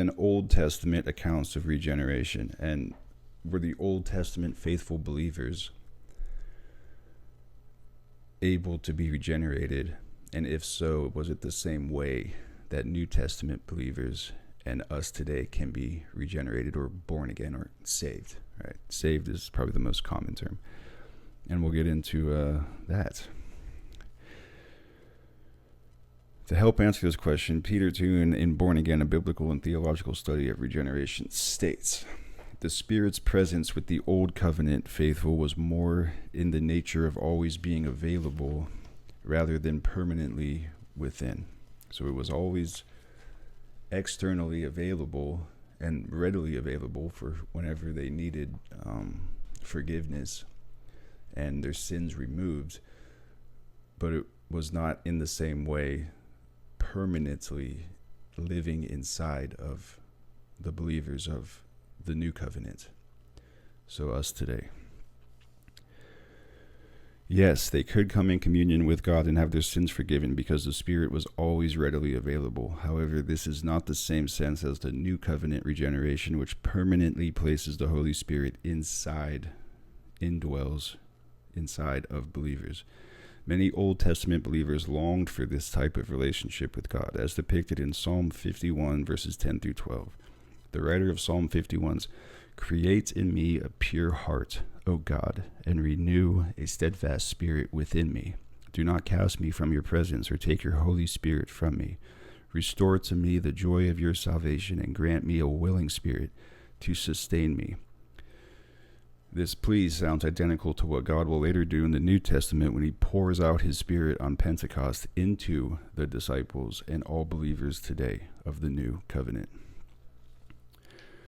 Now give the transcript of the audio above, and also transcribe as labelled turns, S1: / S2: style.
S1: and Old Testament accounts of regeneration, and were the Old Testament faithful believers able to be regenerated? And if so, was it the same way that New Testament believers and us today can be regenerated or born again or saved? Right? Saved is probably the most common term. And we'll get into that. To help answer this question, Peter Toon, in Born Again, a Biblical and Theological Study of Regeneration, states, the Spirit's presence with the Old Covenant faithful was more in the nature of always being available rather than permanently within. So it was always externally available and readily available for whenever they needed forgiveness and their sins removed, but it was not in the same way permanently living inside of the believers of the new covenant. So us today. Yes, they could come in communion with God and have their sins forgiven because the Spirit was always readily available. However, this is not the same sense as the new covenant regeneration, which permanently places the Holy Spirit indwells inside of believers. Many Old Testament believers longed for this type of relationship with God, as depicted in Psalm 51, verses 10 through 12. The writer of Psalm 51 creates in me a pure heart, O God, and renew a steadfast spirit within me. Do not cast me from your presence or take your Holy Spirit from me. Restore to me the joy of your salvation and grant me a willing spirit to sustain me. This plea sounds identical to what God will later do in the New Testament when he pours out his Spirit on Pentecost into the disciples and all believers today of the new covenant.